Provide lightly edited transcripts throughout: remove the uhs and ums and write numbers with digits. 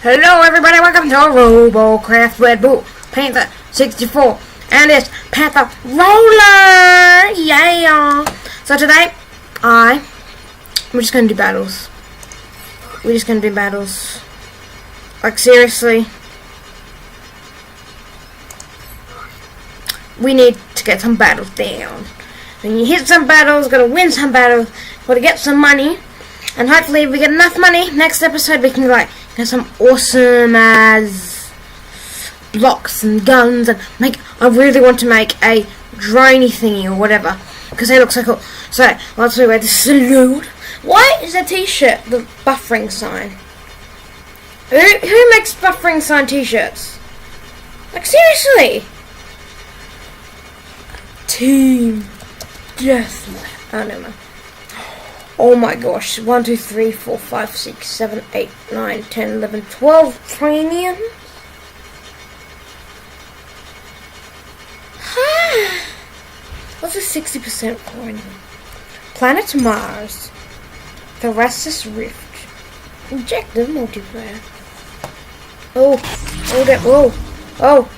Hello everybody, welcome to RoboCraft Red Bull Panther 64 and it's Panther Roller! Yeah! So today, we're just gonna do battles. Like seriously. We need to get some battles down. When you hit some battles, gotta win some battles, gotta get some money. And hopefully if we get enough money, next episode we can get some awesome as blocks and guns and I really want to make a droney thingy or whatever because they look so cool. So let's do the salute. Why is a t-shirt the buffering sign? Who makes buffering sign t-shirts? Like seriously? Team Deathmatch. Oh no man. Oh my gosh, 1, 2, 3, 4, 5, 6, 7, 8, 9, 10, 11, 12 premium. What's a 60% premium? Planet Mars. The Restless Rift. Objective multiplayer. Oh, oh.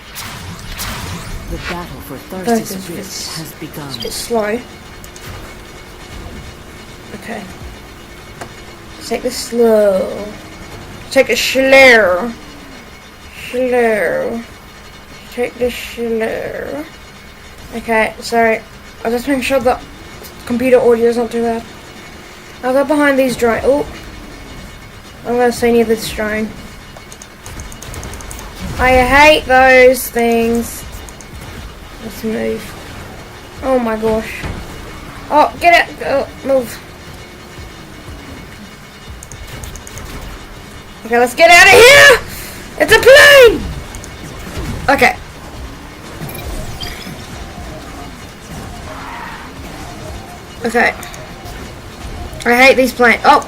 The battle for Thursday's Rift has begun. It's a bit slow. Okay. Take this slow. Take it slow. Take this slow. Okay, sorry. I'll just make sure the computer audio is not too bad. I'll go behind these drone. Oh. I'm gonna stay near this drone. I hate those things. Let's move. Oh my gosh. Oh, get it. Oh, move. Okay, let's get out of here! It's a plane! Okay. Okay. I hate these planes. Oh!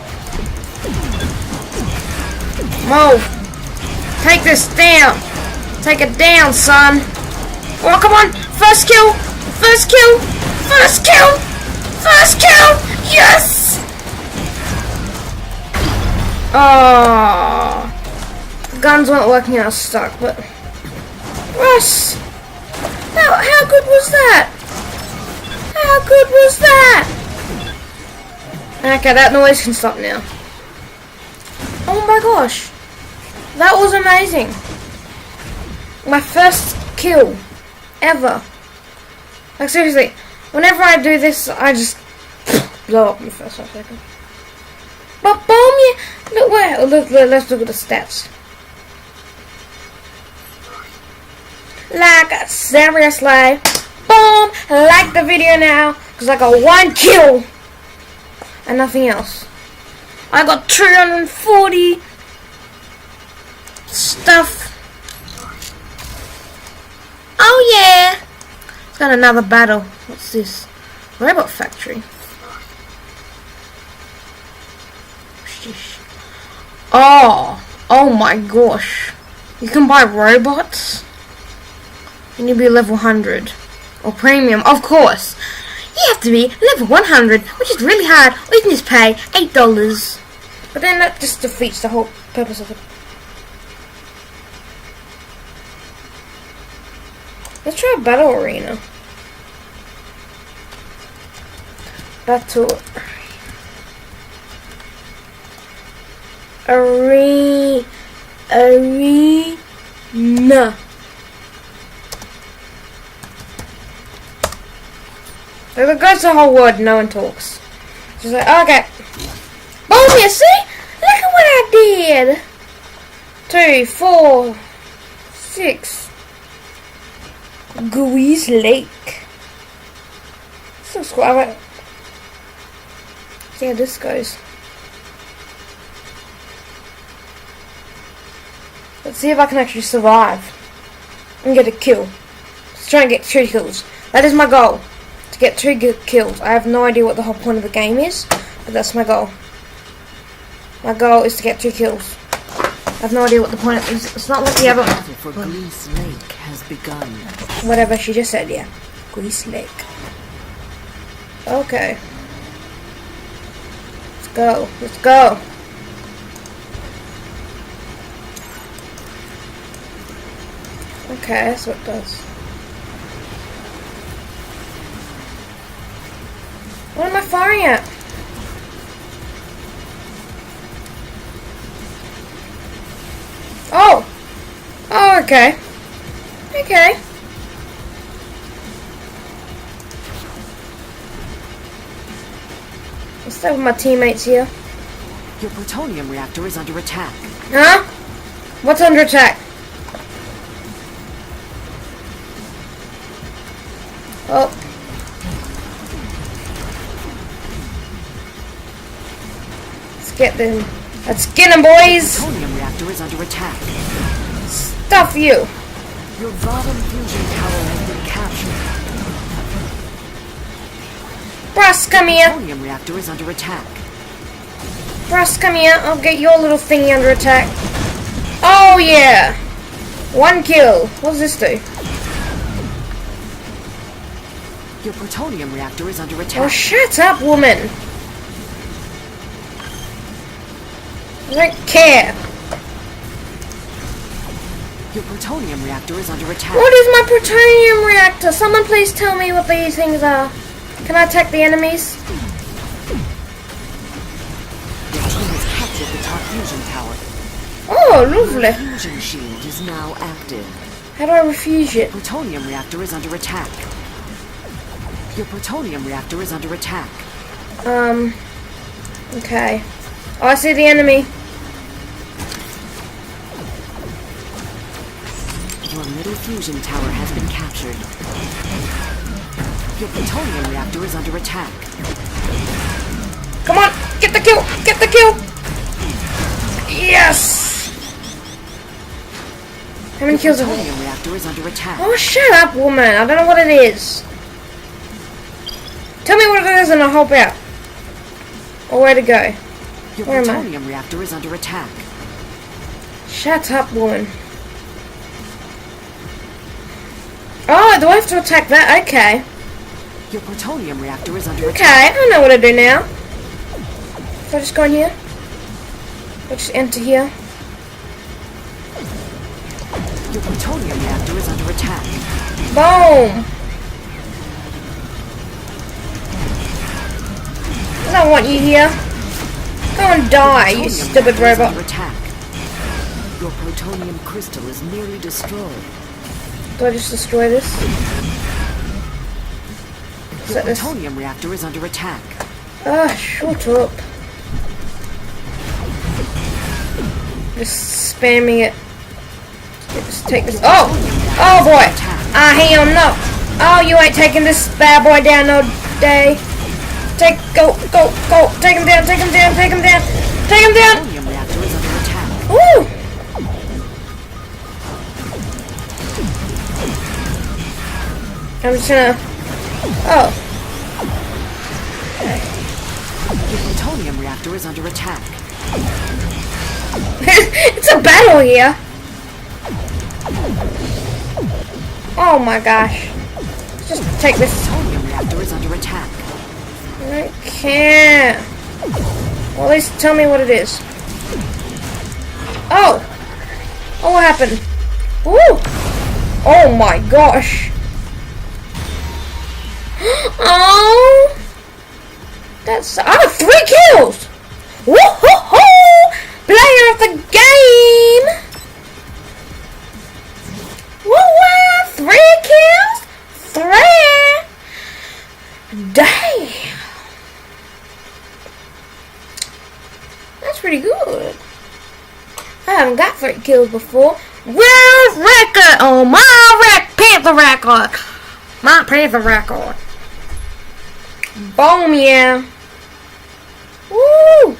Move! Take this down! Take it down, son! Oh, come on! First kill! First kill! First kill! First kill! Yes! Oh, the guns weren't working. I was stuck. But Russ, how good was that? How good was that? Okay, that noise can stop now. Oh my gosh, that was amazing. My first kill ever. Like seriously, whenever I do this, I just blow up in the first 5 seconds. But boom, yeah. Look where. Let's look at the stats. Like seriously, boom! Like the video now, cause I got 1 kill and nothing else. I got 240 stuff. Oh yeah! It's got another battle. What's this? Robot Factory. Oh my gosh. You can buy robots and you'll be level 100 or premium, of course. You have to be level 100, which is really hard, or you can just pay $8. But then that just defeats the whole purpose of it. Let's try a battle arena. Battle arena. There goes the whole word, no one talks. Just like, okay. Boom, you see? Look at what I did. 2, 4, 6. Grease Lake. So square. See how this goes. Let's see if I can actually survive and get a kill. Let's try and get 2 kills. That is my goal. To get 2 good kills. I have no idea what the whole point of the game is, but that's my goal. My goal is to get 2 kills. I have no idea what the point is. It's not like the other. Battle for Grease Lake has begun. Whatever she just said, yeah. Grease Lake. Okay. Let's go. Let's go. Okay, that's what it does. What am I firing at? Oh! Oh, okay. Okay. Let's stay with my teammates here. Your plutonium reactor is under attack. Huh? What's under attack? Oh. Let's get them. Let's get them, boys! Plutonium reactor is under attack. Stuff you! Your bottom fusion tower has been captured. Brass, come here! Plutonium reactor is under attack. Brass, come here. I'll get your little thingy under attack. Oh, yeah! 1 kill. What does this do? Your plutonium reactor is under attack. Oh, shut up, woman! I don't care. Your plutonium reactor is under attack. What is my plutonium reactor? Someone please tell me what these things are. Can I attack the enemies? Your team has captured the top fusion tower. Oh, lovely. Your fusion shield is now active. How do I refuse it? Plutonium reactor is under attack. Your plutonium reactor is under attack. Okay. Oh, I see the enemy. Your middle fusion tower has been captured. Your plutonium reactor is under attack. Come on, get the kill, get the kill. Yes. How many kills have we? Plutonium reactor is under attack. Oh, shut up, woman. I don't know what it is. Tell me what it is and I'll help out. Or where to go. Your Where am I? plutonium reactor is under attack. Shut up, woman. Oh, do I have to attack that? Okay. Your plutonium reactor is under Okay, attack. I know what to do now. If I just go in here. If I just enter here. Your plutonium reactor is under attack. Boom! I don't want you here. Go and die, you Plutonium stupid reactor is robot. under attack. Your plutonium crystal is nearly destroyed. Do I just destroy this? Your Set this. plutonium reactor is under attack. Ah, shut up. Just spamming it. Just take this. Oh! Oh boy! Ah, hell no! Oh, you ain't taking this bad boy down no day. Go! Take him down, take him down, take him down! Take him down! Plutonium reactor is under attack. Woo! I'm just gonna... Oh. Your plutonium reactor is under attack. It's a battle here! Oh my gosh. Just take this. Plutonium reactor is under attack. I can't. Well, at least tell me what it is. Oh! Oh, what happened? Ooh! Oh my gosh! Oh! That's... I got 3 kills! Woo-hoo-hoo! Player of the game! Woo-woo! 3 kills? 3! Damn! That's pretty good. I haven't got 3 kills before. World record! Oh, my Panther record! My Panther record. Boom, yeah. Woo!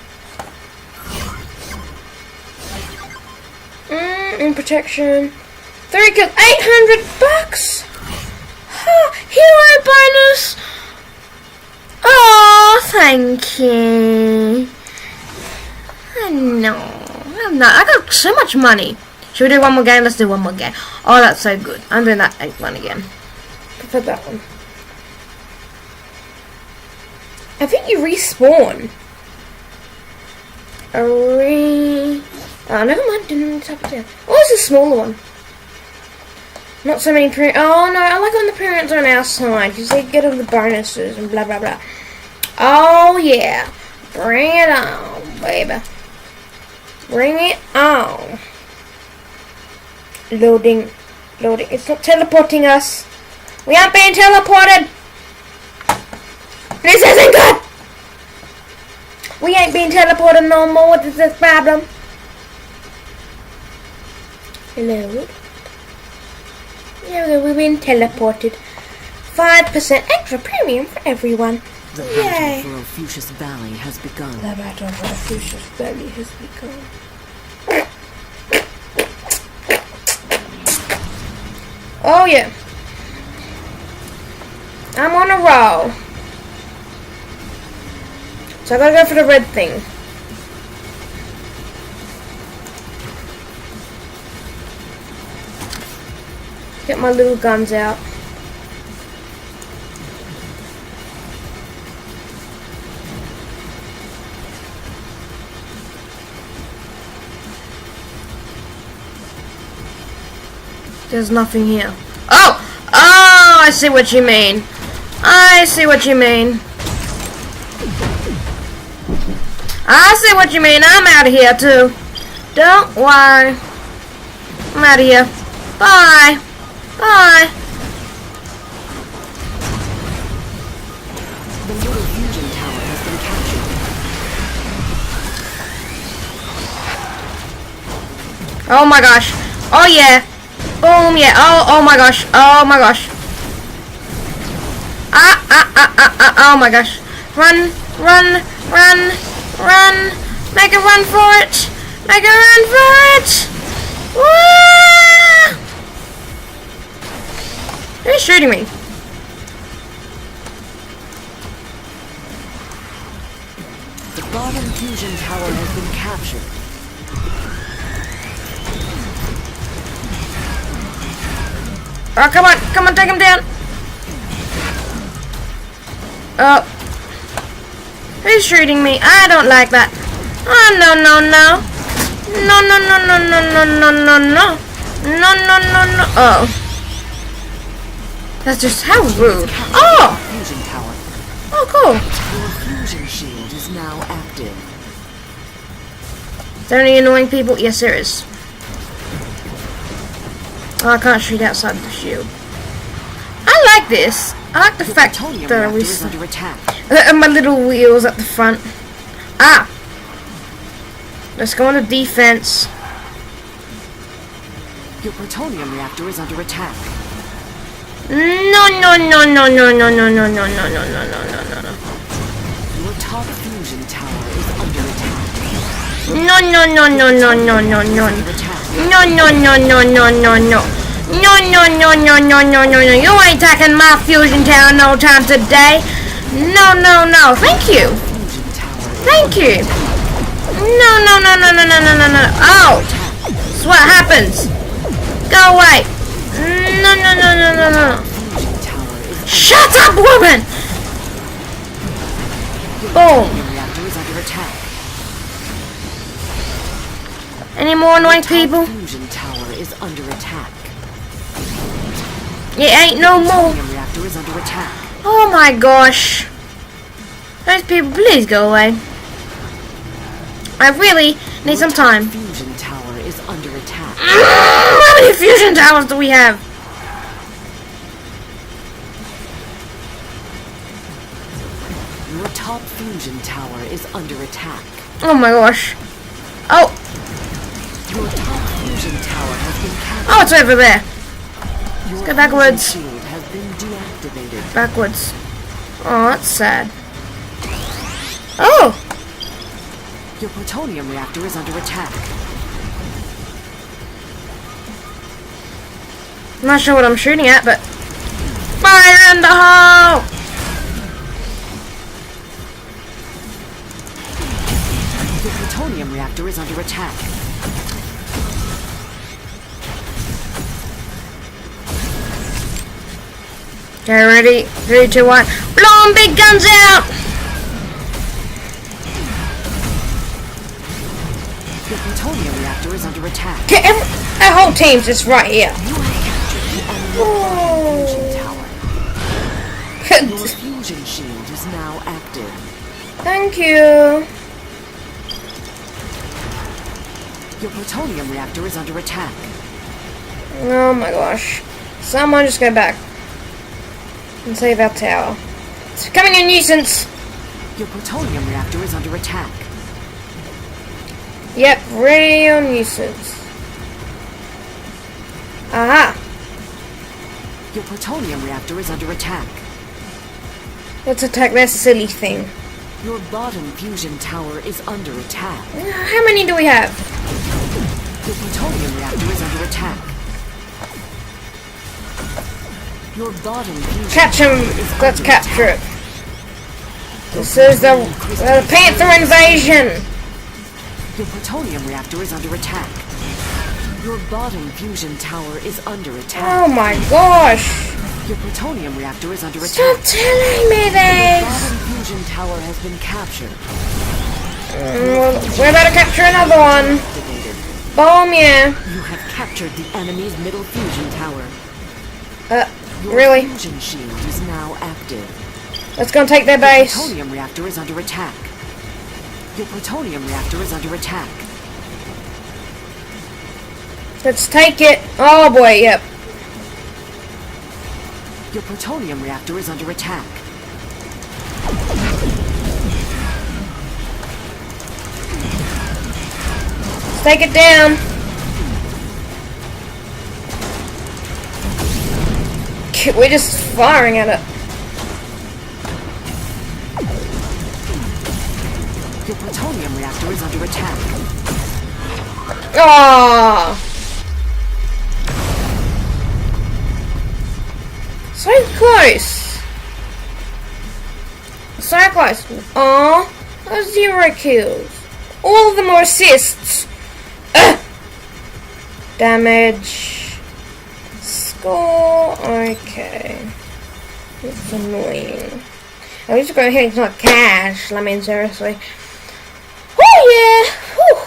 In protection. 3 kills. $800! Huh, hero bonus! Oh, thank you. No, I'm not. I got so much money. Should we do one more game? Let's do one more game. Oh, that's so good. I'm doing that 8th one again. Prefer that one. I think you respawn. Oh, never mind. Didn't tap it down. Oh, it's a smaller one. Not so many parents. Oh no, I like when the parents are on our side because they get all the bonuses and blah blah blah. Oh yeah, bring it on, baby. Bring it on. Loading, loading. It's not teleporting us. We aren't being teleported. This isn't good. We ain't being teleported no more. What is this problem? Hello. Yeah, we've been teleported. 5% extra premium for everyone. The Yay. battle for Ophusius Valley has begun. The battle for Ophusius Valley has begun. Oh yeah. I'm on a roll. So I gotta go for the red thing. Get my little guns out. There's nothing here. Oh! Oh! I see what you mean. I see what you mean. I see what you mean. I'm out of here too. Don't worry. I'm out of here. Bye. Bye. The little fusion tower has been captured. Oh my gosh. Oh yeah. Boom, yeah. Oh my gosh. Oh my gosh. Oh my gosh. Run, run, run, run. Make a run for it. Make a run for it. Woo! Who's shooting me? The bottom fusion tower has been captured. Oh, come on. Come on, take him down. Oh. Who's shooting me? I don't like that. Oh, no, no, no. No, no, no, no, no, no, no, no, no. No, no, no, no. Oh. That's just how rude. Oh! Fusion tower. Oh, cool. Your fusion shield is now active. Is there any annoying people? Yes, there is. Oh, I can't shoot outside the shield. I like this. I like the fact Plutonium that reactor is under attack. my little wheels at the front. Ah! Let's go on to defense. Your plutonium reactor is under attack. No, no, no, no, no, no, no, no, no, no, no, no, no, no, no, no. Your top fusion tower is under attack. No, no, no, no, no, no, no, no. No, no, no, no, no, no, no. No, no, no, no, no, no, no, no. You ain't attacking my fusion tower no time today. No, no, no. Thank you. Fusion tower. Thank you. No, no, no, no, no, no, no, no, no. Oh. That's what happens. Go away. No, no, no, no, no, no. Fusion tower is Shut up, woman! Boom. Your reactor is under attack. Any more annoying Top people? fusion tower is under attack. It ain't no more. Your reactor is under attack. Oh my gosh. Those people, please go away. I really need some time. Fusion tower is under attack. How many fusion towers do we have? Your top fusion tower is under attack. Oh my gosh. Oh, Your top fusion tower has been captured. oh, it's over there. Your go backwards. fusion shield has been deactivated. Backwards. Oh, that's sad. Oh, Your plutonium reactor is under attack. I'm not sure what I'm shooting at, but fire in the hole! Your plutonium reactor is under attack. Okay, ready? 3, 2, 1. Blow 'em big guns out! Your plutonium reactor is under attack. Okay, our whole team's just right here. You have captured the fusion Oh. tower. Your fusion shield is now active. Thank you. Your plutonium reactor is under attack. Oh my gosh. Someone just go back and save our tower. It's becoming a nuisance. Your plutonium reactor is under attack. Yep, real nuisance. Aha. Your plutonium reactor is under attack. Let's attack that silly thing. Your bottom fusion tower is under attack. How many do we have? Your plutonium reactor is under attack. Your bottom fusion Catch him. tower is Let's under capture attack. it. This is the Panther invasion. Your plutonium reactor is under attack. Your bottom fusion tower is under attack. Oh my gosh. Your plutonium reactor is under Stop attack. telling me Your this. bottom fusion tower has been captured. We're about to capture another one. Activated. Boom, yeah. You have captured the enemy's middle fusion tower. Your Really? fusion shield is now active. Let's go and take their Your base. plutonium reactor is under attack. Your plutonium reactor is under attack. Let's take it. Oh boy, yep. Your plutonium reactor is under attack. Let's take it down. We're just firing at it. Your plutonium reactor is under attack. Ah. So close. So close. Aw. 0 kills. All of them are assists. Ugh. Damage. Score. Okay. It's annoying. I'm just going ahead and not cash. I mean, seriously. Oh yeah. Whew.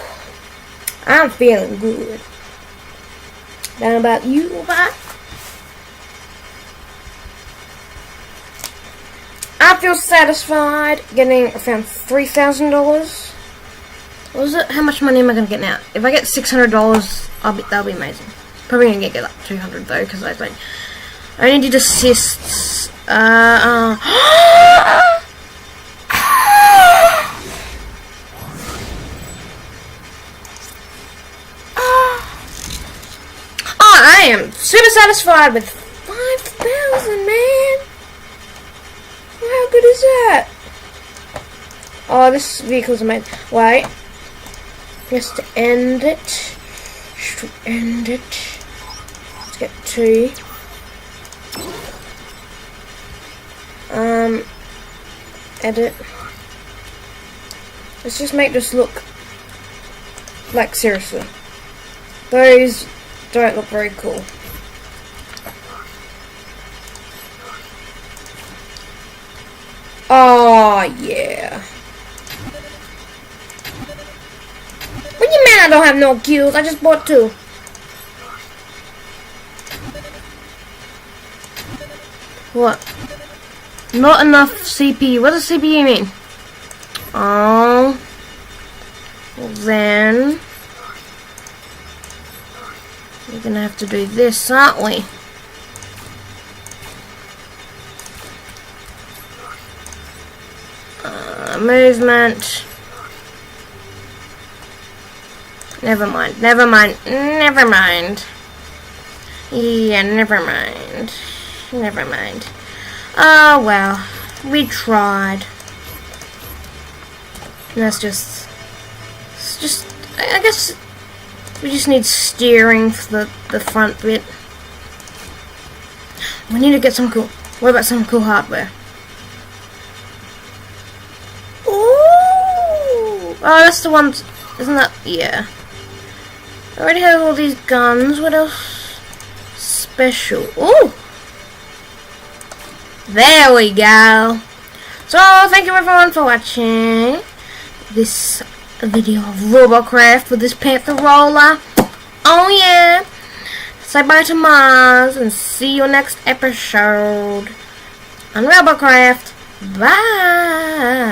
I'm feeling good. Now about you, bot? I feel satisfied getting around $3,000. What was it? How much money am I gonna get now? If I get $600, that'll be amazing. Probably gonna get like 200 though, because I think I only did assists. I am super satisfied with 5,000, man. How good is that? Oh, this vehicle's amazing. Wait. Just to end it. Just to end it. Let's get 2. Edit. Let's just make this look like, seriously. Those don't look very cool. Oh yeah. What do you mean I don't have no kills? I just bought 2. What? Not enough CPU. What does CPU mean? Oh. Well then we're gonna have to do this, aren't we? Movement. Never mind. Never mind. Never mind. Yeah, never mind. Never mind. Oh well, we tried. And that's just. It's just. I guess we just need steering for the front bit. We need to get some cool. What about some cool hardware? Ooh! Oh, that's the one. Isn't that? Yeah. I already have all these guns. What else? Special. Ooh! There we go. So, thank you everyone for watching this video of RoboCraft with this Panther roller. Oh yeah. say bye to Mars, and see you next episode on RoboCraft. Bye.